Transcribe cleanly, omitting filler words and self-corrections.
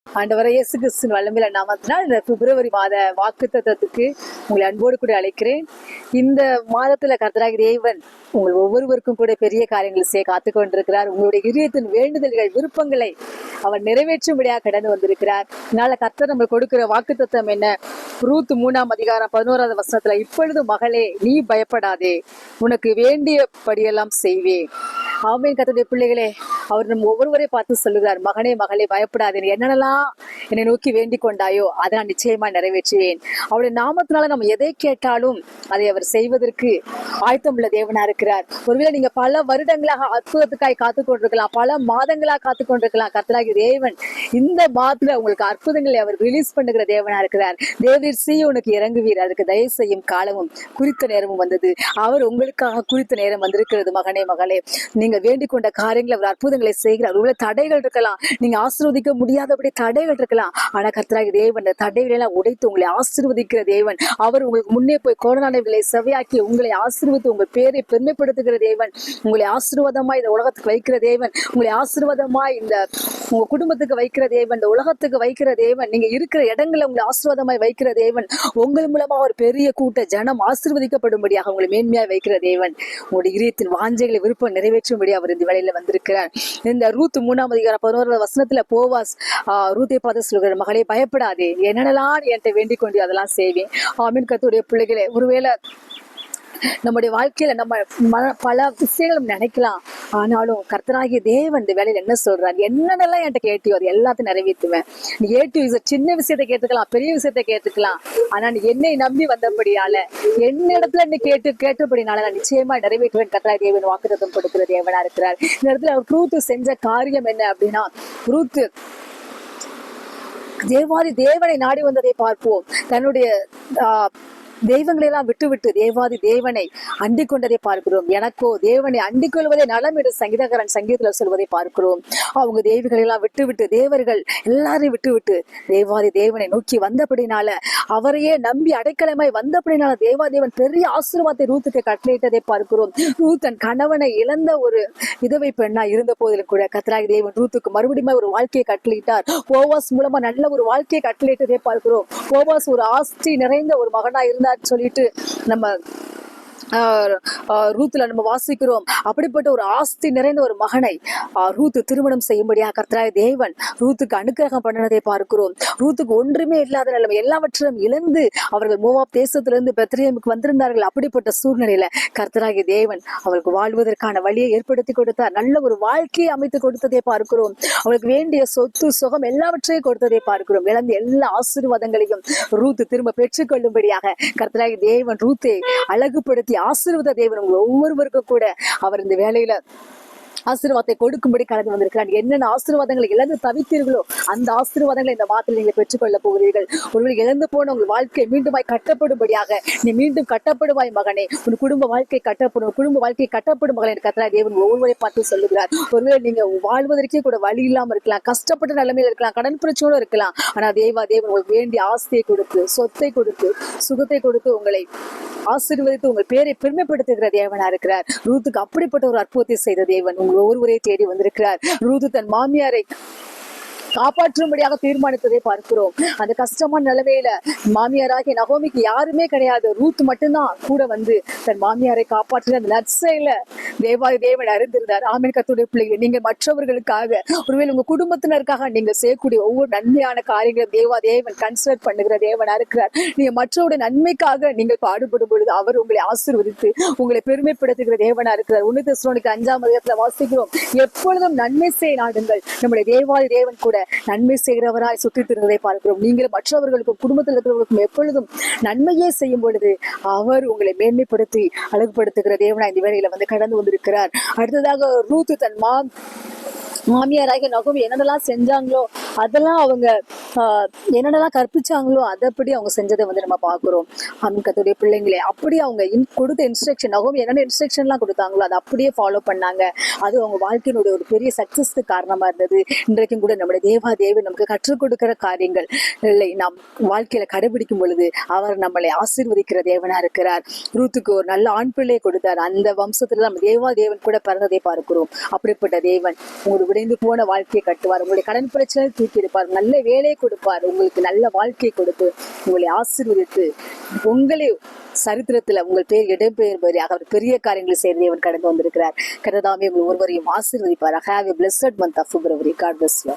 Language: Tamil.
ஆண்டவரே இயேசு கிறிஸ்துவின் வல்லமையுள்ள நாமத்தினால் இந்த பிப்ரவரி மாத வாக்குத்தத்தத்துக்கு உங்களை அன்போடு கூட அழைக்கிறேன். இந்த மாதத்துல கர்த்தராகிய தேவன் உங்கள் ஒவ்வொருவருக்கும் கூட பெரிய காரியங்களை செய்ய காத்து கொண்டிருக்கிறார். உங்களுடைய இதயத்தின் வேண்டுதல்கள், விருப்பங்களை அவர் நிறைவேற்றும்படியாக கடந்து வந்திருக்கிறார். இதனால கர்த்தர் நம்ம கொடுக்கிற வாக்குத்தத்தம் என்ன? ரூத் 3:11 வசனத்துல, இப்பொழுது மகளே நீ பயப்படாதே, உனக்கு வேண்டியபடியெல்லாம் செய்வேன். ஆமென். கர்த்தருடைய பிள்ளைகளே, அவர் நம்ம ஒவ்வொருவரை பார்த்து சொல்லுகிறார், மகனே மகளே பயப்படாதே, என்னென்னலாம் என்னை நோக்கி வேண்டிக் கொண்டாயோ அதை நான் நிச்சயமா நிறைவேற்றுவேன். அவருடைய நாமத்தினால நம்ம எதை கேட்டாலும் அதை அவர் செய்வதற்கு ஆயத்தம் உள்ள தேவனா இருக்கிறார். ஒருவேளை நீங்க பல வருடங்களாக அற்புதத்துக்காய் காத்து கொண்டிருக்கலாம், பல மாதங்களாக காத்து கொண்டிருக்கலாம். கர்த்தராகிய தேவன் இந்த மாதத்துல உங்களுக்கு அற்புதங்களை அவர் ரிலீஸ் பண்ணுகிற தேவனா இருக்கிறார். தேவரீர் சீயோனுக்கு இறங்குவீர், அதுக்கு தயவு செய்யும் காலமும் குறித்த நேரமும் வந்தது. அவர் உங்களுக்காக குறித்த நேரம் வந்திருக்கிறது. மகனே மகளே, நீங்க வேண்டிக் கொண்ட காரியங்களை அவர் அற்புதங்களை செய்கிறார். ஒருவேளை தடைகள் இருக்கலாம், நீங்க ஆசீர்வதிக்க முடியாதபடி தடைகள் இருக்கலாம். ஆனா கர்த்தராகிய தேவன் அந்த தடைகளை எல்லாம் உடைத்து உங்களை ஆசீர்வதிக்கிற தேவன். அவர் உங்களுக்கு முன்னே போய் கோணலானவைகளை செவையாக்கி உங்களை ஆசீர்வதித்து உங்கள் பேரை பெருமைப்படுத்துகிற தேவன். உங்களை ஆசீர்வாதமாய் இந்த உலகத்துக்கு வைக்கிற தேவன். உங்களை ஆசீர்வாதமாய் இந்த உங்க குடும்பத்துக்கு வைக்கிற தேவன், இந்த உலகத்துக்கு வைக்கிற தேவன். நீங்க இருக்கிற இடங்களை உங்களை ஆசீர்வாதமாய் வைக்கிற தேவன். உங்கள் மூலமா ஒரு பெரிய கூட்ட ஜனம் ஆசீர்வதிக்கப்படும்படியாக உங்களை மேன்மையாய் வைக்கிற தேவன். உங்களுடைய இதயத்தின் வாஞ்சைகளை விருப்பம் நிறைவேற்றும்படி அவர் இந்த வேளையில வந்திருக்கிறார். இந்த ரூத் 3:11 வசனத்துல போவாஸ் ரூத்தை பார்த்து சொல்கிறார், மகளே பயப்படாதே, என்னென்னலாம் என்கிட்ட வேண்டிக் கொண்டு அதெல்லாம் செய்வேன். ஆமீன். கர்த்தருடைய பிள்ளைகளே, ஒருவேளை நம்முடைய வாழ்க்கையில நம்ம பல விஷயங்களும் நினைக்கலாம். ஆனாலும் கர்த்தராகிய தேவன் இந்த வேலையில என்ன சொல்றாரு, என்னென்னலாம் என்கிட்ட கேட்டியோ அது எல்லாத்தையும் நிறைவேற்றுவேன். நீ சின்ன விஷயத்தை கேட்டுக்கலாம், பெரிய விஷயத்தை கேட்டுக்கலாம். ஆனா நீ என்னை நம்பி வந்தபடியால, என்னிடத்துல நீ கேட்டபடினால நான் நிச்சயமா நிறைவேற்றுவேன். கர்த்தராகிய தேவன் வாக்குத்தத்தம் கொடுக்கிற தேவனா இருக்கிறார். இந்த இடத்துல அவர் ரூத் செஞ்ச காரியம் என்ன அப்படின்னா, ரூத் தேவாதி தேவனை நாடி வந்ததை பார்ப்போம். தன்னுடைய தெய்வங்களை எல்லாம் விட்டுவிட்டு தேவாதி தேவனை அண்டிக் கொண்டதை பார்க்கிறோம். எனக்கோ தேவனை அண்டிக் கொள்வதை நலம் என்று சங்கீதக்காரன் சங்கீதத்துல சொல்வதை பார்க்கிறோம். அவங்க தெய்வங்களை எல்லாம் விட்டுவிட்டு, தேவர்கள் எல்லாரையும் விட்டுவிட்டு தேவாதி தேவனை நோக்கி வந்தபடினால, அவரையே நம்பி அடைக்கலமாய் வந்தபடினால தேவாதேவன் பெரிய ஆசீர்வாதத்தை ரூத்துக்கு கட்டளையிட்டதை பார்க்கிறோம். ரூத் தன் கணவனை இழந்த ஒரு விதவை பெண்ணா இருந்த போதிலும் கூட கர்த்தராகிய தேவன் ரூத்துக்கு மறுபடியும் ஒரு வாழ்க்கையை கட்டளையிட்டார். போவாஸ் மூலமா நல்ல ஒரு வாழ்க்கையை கட்டளையிட்டதை பார்க்கிறோம். போவாஸ் ஒரு ஆஸ்தி நிறைந்த ஒரு மகனா இருந்தார் சொல்லிட்டு நம்ம ரூத்துல நம்ம வாசிக்கிறோம். அப்படிப்பட்ட ஒரு ஆஸ்தி நிறைந்த ஒரு மகனை ரூத் திருமணம் செய்யும்படியாக கர்த்தராகிய தேவன் ரூத்துக்கு அனுக்கிரகம் பண்ணினதை பார்க்கிறோம். ரூத்துக்கு ஒன்றுமே இல்லாத நிலைமை, எல்லாவற்றையும் இழந்து அவர்கள் மோவாப் தேசத்திலிருந்து பெத்லெஹேமுக்கு வந்திருந்தார்கள். அப்படிப்பட்ட சூழ்நிலையில கர்த்தராகிய தேவன் அவர்களுக்கு வாழ்வதற்கான வழியை ஏற்படுத்தி கொடுத்தார். நல்ல ஒரு வாழ்க்கையை அமைத்து கொடுத்ததை பார்க்கிறோம். அவளுக்கு வேண்டிய சொத்து சுகம் எல்லாவற்றையும் கொடுத்ததை பார்க்கிறோம். இழந்த எல்லா ஆசீர்வாதங்களையும் ரூத் திரும்ப பெற்றுக்கொள்ளும்படியாக கர்த்தராகிய தேவன் ரூத்தை அழகுபடுத்தி ஆசீர்வாத தேவன் உங்கள் ஒவ்வொருவருக்கும் கூட அவர் இந்த வேலையில ஆசீர்வாதத்தை கொடுக்கும்படி கடந்து வந்திருக்கிறார். என்னென்ன ஆசீர்வாதங்களை இழந்து தவித்தீர்களோ அந்த ஆசீர்வாதங்களை இந்த மாதத்தில் நீங்கள் பெற்றுக்கொள்ள போகிறீர்கள். ஒருவேளை இழந்து போன உங்கள் வாழ்க்கை மீண்டுமாய் கட்டப்படும்படியாக நீ மீண்டும் கட்டப்படுவாய் மகனே. உன் குடும்ப வாழ்க்கை கட்டப்படும், குடும்ப வாழ்க்கை கட்டப்படும் மகனை கர்த்தராகிய தேவன் ஒவ்வொருவரை பார்த்து சொல்லுகிறார். ஒருவேளை நீங்க வாழ்வதற்கே கூட வழி இல்லாம இருக்கலாம், கஷ்டப்பட்ட நிலைமையில இருக்கலாம், கடன் பிரச்சனையோடு இருக்கலாம். ஆனா தேவன் உங்களுக்கு வேண்டிய ஆஸ்தியை கொடுத்து, சொத்தை கொடுத்து, சுகத்தை கொடுத்து உங்களை ஆசீர்வதித்து உங்கள் பேரை பெருமைப்படுத்துகிற தேவனா இருக்கிறார். ரூத்துக்கு அப்படிப்பட்ட ஒரு அற்புதத்தை செய்த தேவன் உங்கள் ஒவ்வொருவரை தேடி வந்திருக்கிறார். ரூத்து தன் மாமியாரை காப்பாற்றும்படியாக தீர்மானித்ததை பார்க்கிறோம். அந்த கஷ்டமான நிலைமையில மாமியாராகிய நகோமிக்கு யாருமே கிடையாது, ரூத் மட்டும்தான் கூட வந்து தன் மாமியாரை காப்பாற்ற அந்த நற்செயல தேவாதி தேவன் அறிந்திருந்தார். ஆமென். கர்த்தருடைய பிள்ளைகள், நீங்கள் மற்றவர்களுக்காக, ஒருவேளை உங்க குடும்பத்தினருக்காக நீங்கள் செய்யக்கூடிய ஒவ்வொரு நன்மையான காரியங்களும் தேவாதி தேவன் கன்சிடர் பண்ணுகிற தேவனா இருக்கிறார். நீங்க மற்றவருடைய நன்மைக்காக நீங்கள் பாடுபடும் பொழுது அவர் உங்களை ஆசீர்வதித்து உங்களை பெருமைப்படுத்துகிற தேவனா இருக்கிறார். 1 தெசலோனிக்கர் 5 வாசிக்கிறோம், எப்பொழுதும் நன்மை செய்ய நாடுங்கள், நம்முடைய தேவாதி தேவன் கூட நன்மை செய்கிறவராய் சுற்றி திருந்ததை பார்க்கிறோம். நீங்கள் மற்றவர்களுக்கும் குடும்பத்தில் இருக்கிறவர்களுக்கும் எப்பொழுதும் நன்மையே செய்யும் பொழுது அவர் உங்களை மேன்மைப்படுத்தி அழகுபடுத்துகிற தேவனா இந்த வேளையில வந்து கடந்து வந்திருக்கிறார். அடுத்ததாக ரூத் தன் மாமியாராகிய நகோமி என்னென்னலாம் செஞ்சாங்களோ அதெல்லாம் அவங்க என்னென்னலாம் கற்பிச்சாங்களோ அதப்படி அவங்க செஞ்சதை வந்து நம்ம பார்க்குறோம். கர்த்தருடைய பிள்ளைங்களே அப்படி அவங்க கொடுத்த இன்ஸ்ட்ரக்ஷன் அவங்க என்னென்ன இன்ஸ்ட்ரக்ஷன்லாம் கொடுத்தாங்களோ அதை அப்படியே ஃபாலோ பண்ணாங்க. அது அவங்க வாழ்க்கையினுடைய ஒரு பெரிய சக்சஸ்க்கு காரணமா இருந்தது. இன்றைக்கும் கூட நம்முடைய தேவன் நமக்கு கற்றுக் கொடுக்கிற காரியங்கள் இல்லை நாம் வாழ்க்கையில கடைபிடிக்கும் பொழுது அவர் நம்மளை ஆசீர்வதிக்கிற தேவனா இருக்கிறார். ரூத்துக்கு ஒரு நல்ல ஆண் பிள்ளையை கொடுத்தார். அந்த வம்சத்துல நம்ம தேவன் கூட பிறந்ததை பார்க்கிறோம். அப்படிப்பட்ட தேவன் உங்களுக்கு உடைந்து போன வாழ்க்கையை கட்டுவார். உங்களுடைய கடன் பிரச்சனை தூக்கி எடுப்பார். நல்ல வேலையை கொடுப்பார். உங்களுக்கு நல்ல வாழ்க்கையை கொடுத்து உங்களை ஆசீர்வதித்து உங்களை சரித்திரத்துல உங்கள் பேர் இடம்பெயர்படியாக அவர் பெரிய காரியங்களை செய்து தேவன் கடந்து வந்திருக்கிறார். கர்த்தர் தாமே உங்கள் ஒருவரையும் ஆசீர்வதிப்பார். Have a blessed month of February. God bless you.